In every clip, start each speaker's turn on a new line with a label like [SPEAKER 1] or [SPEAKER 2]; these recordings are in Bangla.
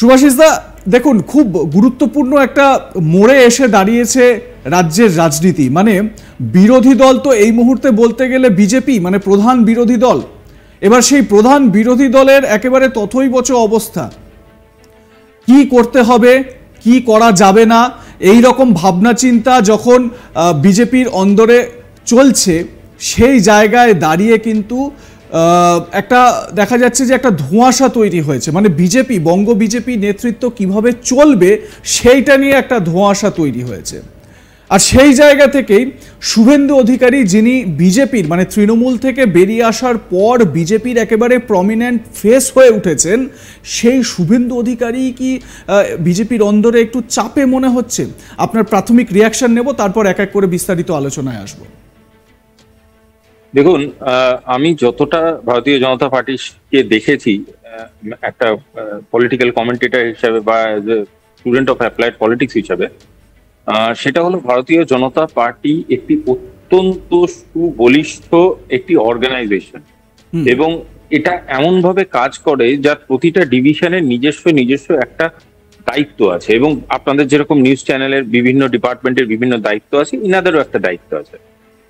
[SPEAKER 1] সুভাষিস দা, দেখুন খুব গুরুত্বপূর্ণ একটা মোড়ে এসে দাঁড়িয়েছে রাজ্যের রাজনীতি। মানে বিরোধী দল তো এই মুহূর্তে বলতে গেলে বিজেপি, মানে প্রধান বিরোধী দল। এবার সেই প্রধান বিরোধী দলের একেবারে তথৈবচ অবস্থা, কি করতে হবে কি করা যাবে না এই রকম ভাবনা চিন্তা যখন বিজেপির অন্দরে চলছে, সেই জায়গায় দাঁড়িয়ে কিন্তু একটা দেখা যাচ্ছে যে একটা ধোঁয়াশা তৈরি হয়েছে। মানে বিজেপি, বঙ্গ বিজেপি নেতৃত্ব কিভাবে চলবে সেইটা নিয়ে একটা ধোঁয়াশা তৈরি হয়েছে। আর সেই জায়গা থেকেই শুভেন্দু অধিকারী, যিনি বিজেপির মানে তৃণমূল থেকে বেরিয়ে আসার পর বিজেপির একেবারে প্রমিনেন্ট ফেস হয়ে উঠেছেন, সেই শুভেন্দু অধিকারী কি বিজেপির অন্দরে একটু চাপে মনে হচ্ছে? আপনার প্রাথমিক রিয়াকশন নেব, তারপর এক এক করে বিস্তারিত আলোচনায় আসবো।
[SPEAKER 2] দেখুন, আমি যতটা ভারতীয় জনতা পার্টিকে দেখেছি একটা পলিটিক্যাল কমেন্টেটর হিসাবে বা স্টুডেন্ট অফ অ্যাপ্লাইড পলিটিক্স হিসাবে, সেটা হলো ভারতীয় জনতা পার্টি একটি অত্যন্ত সুবলিষ্ঠ একটি অর্গানাইজেশন এবং এটা এমন ভাবে কাজ করে যার প্রতিটা ডিভিশনের নিজস্ব একটা দায়িত্ব আছে। এবং আপনাদের যেরকম নিউজ চ্যানেলের বিভিন্ন ডিপার্টমেন্টের বিভিন্ন দায়িত্ব আছে, ইনাদেরও একটা দায়িত্ব আছে।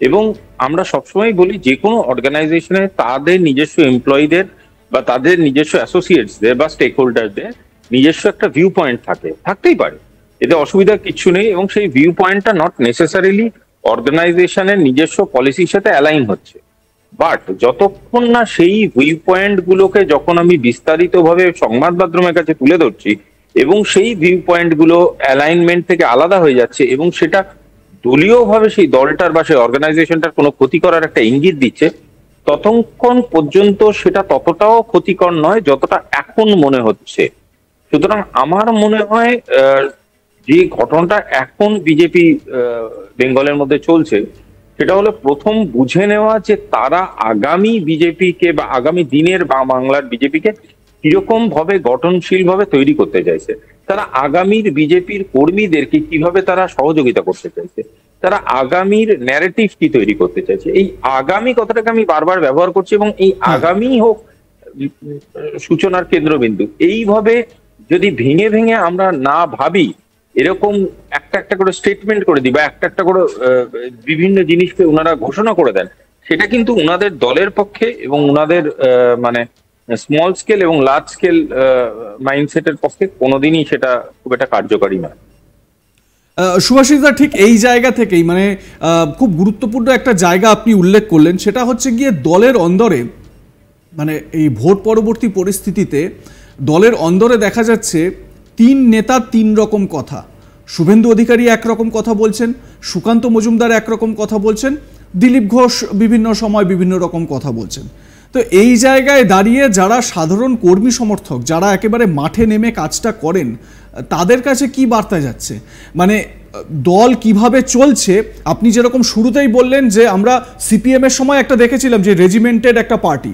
[SPEAKER 2] এবং আমরা সবসময় বলি যে কোনো অর্গানাইজেশনে তাদের নিজস্ব এমপ্লয়ীদের বা তাদের নিজস্ব অ্যাসোসিয়েটসদের বা স্টেক হোল্ডারদের নিজস্ব একটা ভিউ পয়েন্ট থাকতেই পারে, এতে অসুবিধা কিছু নেই। এবং সেই ভিউ পয়েন্টটা নট নেসেসারিলি অর্গানাইজেশনের নিজস্ব পলিসির সাথে অ্যালাইন হচ্ছে, বাট যতক্ষণ না সেই ভিউ পয়েন্ট গুলোকে যখন আমি বিস্তারিতভাবে সংবাদ মাধ্যমের কাছে তুলে ধরছি এবং সেই ভিউ পয়েন্ট গুলো অ্যালাইনমেন্ট থেকে আলাদা হয়ে যাচ্ছে এবং সেটা দলীয়ভাবে সেই দলটার বা সেই অর্গানাইজেশনটার কোনো ক্ষতি করার একটা ইঙ্গিত দিচ্ছে, ততক্ষণ পর্যন্ত সেটা ততটাও ক্ষতিকর নয় যতটা এখন মনে হচ্ছে। সুতরাং আমার মনে হয় যে ঘটনাটা এখন বিজেপি বেঙ্গলের মধ্যে চলছে, সেটা হলো প্রথম বুঝে নেওয়া যে তারা আগামী বিজেপিকে বা আগামী দিনের বা বাংলার বিজেপিকে কিরকম ভাবে গঠনশীল ভাবে তৈরি করতে চাইছে, তারা আগামীর বিজেপির কর্মীদেরকে কিভাবে তারা সহযোগিতা করতে চাইছে, তারা আগামীর ন্যারেটিভ কি তৈরি করতে চাইছে। এই আগামী কথাটাকে আমি বারবার ব্যবহার করছি এবং এই আগামী হোক সূচনার কেন্দ্রবিন্দু। এইভাবে যদি ভেঙে ভেঙে আমরা না ভাবি, এরকম একটা করে স্টেটমেন্ট করে দিই বা একটা করে বিভিন্ন জিনিসকে ওনারা ঘোষণা করে দেন, সেটা কিন্তু ওনাদের দলের পক্ষে এবং ওনাদের মানে স্মল স্কেল এবং লার্জ স্কেল মাইন্ডসেটের পক্ষে কোনোদিনই সেটা খুব একটা কার্যকারী নয়।
[SPEAKER 1] সুভাষিসদা, ঠিক এই জায়গা থেকেই মানে খুব গুরুত্বপূর্ণ একটা জায়গা আপনি উল্লেখ করলেন, সেটা হচ্ছে গিয়ে দলের অন্দরে মানে এই ভোট পরবর্তী পরিস্থিতিতে দলের অন্দরে দেখা যাচ্ছে তিন নেতা তিন রকম কথা। শুভেন্দু অধিকারী একরকম কথা বলছেন, সুকান্ত মজুমদার একরকম কথা বলছেন, দিলীপ ঘোষ বিভিন্ন সময় বিভিন্ন রকম কথা বলছেন। তো এই জায়গায় দাঁড়িয়ে যারা সাধারণ কর্মী সমর্থক, যারা একেবারে মাঠে নেমে কাজটা করেন, তাদের কাছে কি বার্তা যাচ্ছে? মানে দল কিভাবে চলছে? আপনি যেরকম শুরুতেই বললেন যে আমরা সিপিএম এর সময় একটা দেখেছিলাম যে রেজিমেন্টেড একটা পার্টি,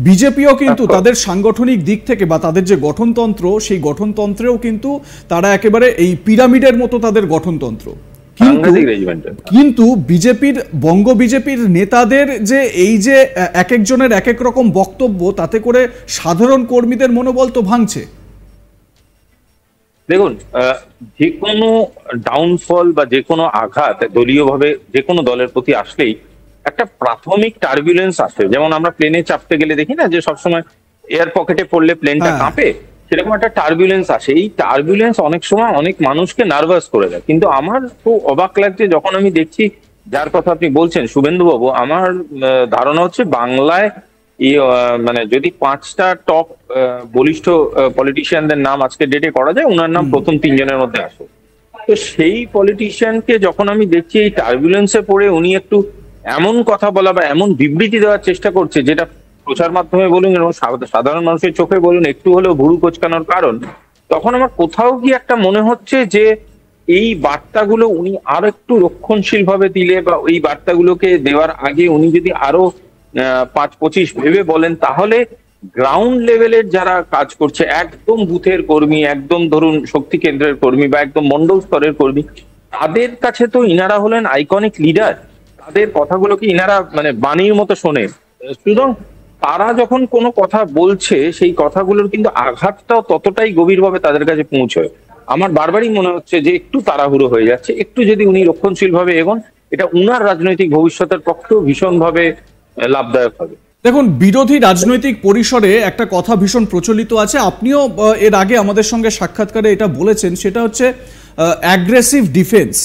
[SPEAKER 1] বিজেপিও কিন্তু তাদের সাংগঠনিক দিক থেকে বা তাদের যে গঠনতন্ত্র, সেই গঠনতন্ত্রেও কিন্তু তারা একেবারে এই পিরামিডের মতো তাদের গঠনতন্ত্র। কিন্তু বিজেপির, বঙ্গ বিজেপির নেতাদের যে এই যে এক একজনের এক এক রকম বক্তব্য, তাতে করে সাধারণ কর্মীদের মনোবল তো ভাঙছে।
[SPEAKER 2] দেখুন, যে কোনো ডাউনফল বা যে কোনো আঘাত দলীয়ভাবে যে কোনো দলের প্রতি আসলেই একটা প্রাথমিক টার্বুলেন্স আসে। যেমন আমরা প্লেনে চাপতে গেলে দেখি না যে সবসময় এয়ার পকেটে পড়লে প্লেনটা কাঁপে, সেরকম একটা টার্বুলেন্স আসে। এই টার্বুলেন্স অনেক সময় অনেক মানুষকে নার্ভাস করে দেয়। কিন্তু আমার খুব অবাক লাগছে যখন আমি দেখছি, যার কথা আপনি বলছেন শুভেন্দু বাবু, আমার ধারণা হচ্ছে বাংলায় মানে যদি 5টা টপ বলিষ্ঠ পলিটিশিয়ানদের নাম আজকে ডেটে করা যায়, ওনার নাম প্রথম 3 জনের মধ্যে আসে। তো সেই পলিটিশিয়ানকে যখন আমি দেখছি এই টার্বুলেন্সে পড়ে উনি একটু এমন কথা বলা বা এমন বিবৃতি দেওয়ার চেষ্টা করছে, যেটা প্রচার মাধ্যমে বলুন এবং সাধারণ মানুষের চোখে বলুন একটু হলেও ভুরু কোচকানোর কারণ, তখন আমার কোথাও কি একটা মনে হচ্ছে যে এই বার্তাগুলো উনি আরো একটু রক্ষণশীল ভাবে দিলে বা এই বার্তাগুলোকে দেওয়ার আগে উনি যদি আরো 5-25 ভেবে বলেন, তাহলে গ্রাউন্ড লেভেলের যারা কাজ করছে, একদম বুথের কর্মী, একদম ধরুন শক্তি কেন্দ্রের কর্মী বা একদম মন্ডল স্তরের কর্মী, তাদের কাছে তো ইনারা হলেন আইকনিক লিডার। তাদের কথাগুলোকে ইনারা মানে বাণীর মতো শোনে। সুতরাং তারা যখন কোনো কথা বলছে সেই কথাগুলোর কিন্তু আঘাতটাও ততটাই গভীরভাবে তাদের কাছে পৌঁছয়। আমার বারবারই মনে হচ্ছে যে একটু তাড়াহুড়ো হয়ে যাচ্ছে, একটু যদি উনি রক্ষণশীল ভাবে এগোন, এটা উনার রাজনৈতিক ভবিষ্যতের পক্ষেও ভীষণভাবে লাভদায়ক হবে।
[SPEAKER 1] দেখুন, বিরোধী রাজনৈতিক পরিসরে একটা কথা ভীষণ প্রচলিত আছে, আপনিও এর আগে আমাদের সঙ্গে সাক্ষাৎকারে এটা বলেছেন, সেটা হচ্ছে অ্যাগ্রেসিভ ডিফেন্স।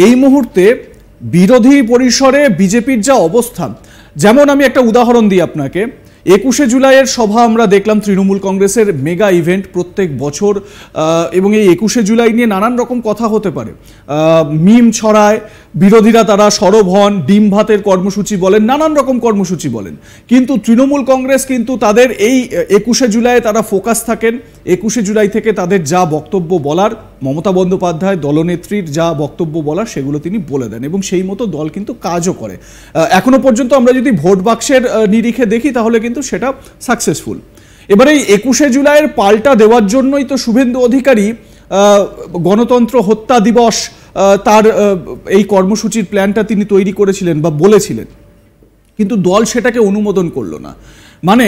[SPEAKER 1] এই মুহূর্তে বিরোধী পরিসরে বিজেপির যা অবস্থান, যেমন আমি একটা উদাহরণ দিই আপনাকে, 21শে জুলাইয়ের সভা আমরা দেখলাম, তৃণমূল কংগ্রেসের মেগা ইভেন্ট প্রত্যেক বছর, এবং এই 21শে জুলাই নিয়ে নানান রকম কথা হতে পারে, মিম ছড়ায়, বিরোধীরা তারা সরব হন, ডিম ভাতের কর্মসূচি বলেন, নানান রকম কর্মসূচি বলেন, কিন্তু তৃণমূল কংগ্রেস কিন্তু তাদের এই 21শে জুলাইয়ে তারা ফোকাস থাকেন। 21শে জুলাই থেকে তাদের যা বক্তব্য বলার, মমতা বন্দ্যোপাধ্যায় দলনেত্রীর যা বক্তব্য বলার সেগুলো তিনি বলে দেন, এবং সেই মতো দল কিন্তু কাজও করে। এখনো পর্যন্ত আমরা যদি ভোট বাক্সের নিরিখে দেখি তাহলে কিন্তু সেটা সাকসেসফুল। এবারে এই 21শে জুলাইয়ের পাল্টা দেওয়ার জন্যই তো শুভেন্দু অধিকারী গণতন্ত্র হত্যা দিবস তার এই কর্মসূচির প্ল্যানটা তিনি তৈরি করেছিলেন বা বলেছিলেন, কিন্তু দল সেটাকে অনুমোদন করলো না। মানে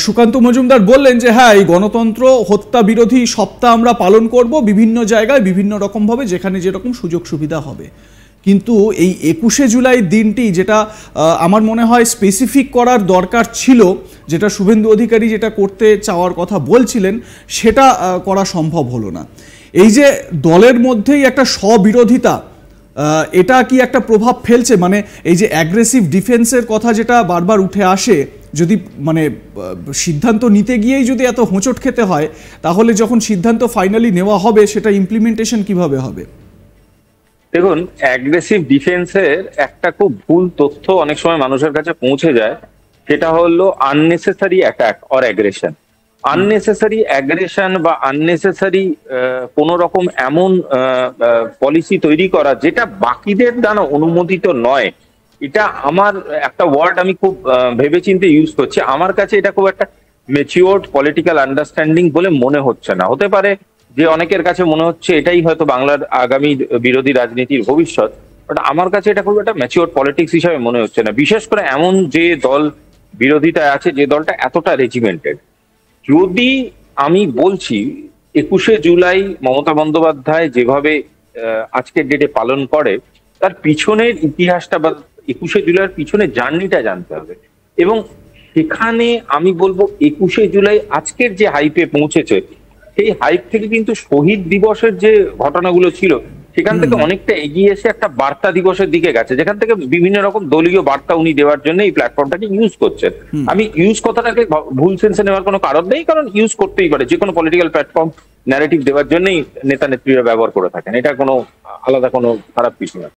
[SPEAKER 1] সুকান্ত মজুমদার বললেন যে হ্যাঁ, এই গণতন্ত্র হত্যা বিরোধী সপ্তাহ আমরা পালন করব বিভিন্ন জায়গায় বিভিন্ন রকমভাবে, যেখানে যেরকম সুযোগ সুবিধা হবে, কিন্তু এই 21শে জুলাই দিনটি যেটা আমার মনে হয় স্পেসিফিক করার দরকার ছিল, যেটা শুভেন্দু অধিকারী যেটা করতে চাওয়ার কথা বলছিলেন, সেটা করা সম্ভব হলো না। এই যে দলের মধ্যেই একটা স্ববিরোধিতা, এটা কি একটা প্রভাব ফেলছে? মানে এই যে অ্যাগ্রেসিভ ডিফেন্সের কথা যেটা বারবার উঠে আসে, যদি মানে সিদ্ধান্ত নিতে গিয়েই যদি এত হোঁচট খেতে হয়, তাহলে যখন সিদ্ধান্ত ফাইনালি নেওয়া হবে সেটা ইমপ্লিমেন্টেশন কিভাবে হবে?
[SPEAKER 2] দেখুন, অ্যাগ্রেসিভ ডিফেন্সের একটা খুব ভুল তথ্য অনেক সময় মানুষের কাছে পৌঁছে যায়, সেটা হলো unnecessary attack or aggression. Unnecessary aggression বা আননেসেসারি কোন রকম এমন পলিসি তৈরি করা যেটা বাকিদের দ্বারা অনুমোদিত নয়, এটা আমার একটা ওয়ার্ড আমি খুব ভেবেচিন্তে ইউজ করছি, আমার কাছে এটা খুব একটা ম্যাচিওরড পলিটিক্যাল আন্ডারস্ট্যান্ডিং বলে মনে হচ্ছে না। হতে পারে যে অনেকের কাছে মনে হচ্ছে এটাই হয়তো বাংলার আগামী বিরোধী রাজনীতির ভবিষ্যৎ, বাট আমার কাছে এটা খুব একটা ম্যাচিওর পলিটিক্স হিসাবে মনে হচ্ছে না, বিশেষ করে এমন যে দল বিরোধিতায় আছে, যে দলটা এতটা রেজিমেন্টেড। যদি আমি বলছি 21শে জুলাই মমতা বন্দ্যোপাধ্যায় যেভাবে আজকের ডেটে পালন করে, তার পিছনের ইতিহাসটা বা 21শে জুলাইয়ের পিছনে জার্নিটা জানতে হবে, এবং সেখানে আমি বলবো 21শে জুলাই আজকের যে হাইপে পৌঁছেছে, সেই হাইপ থেকে কিন্তু শহীদ দিবসের যে ঘটনাগুলো ছিল সেখান থেকে অনেকটা এগিয়ে এসে একটা বার্তা দিবসের দিকে গেছে, যেখান থেকে বিভিন্ন রকম দলীয় বার্তা উনি দেওয়ার জন্য এই প্ল্যাটফর্মটাকে ইউজ করছেন। আমি ইউজ কথাটাকে ভুল সেন্সে নেওয়ার কোনো কারণ নেই, কারণ ইউজ করতেই পারে, যে কোনো পলিটিক্যাল প্ল্যাটফর্ম ন্যারেটিভ দেওয়ার জন্যই নেতা নেত্রীরা ব্যবহার করে থাকেন, এটা কোনো আলাদা কোনো খারাপ কিছু না।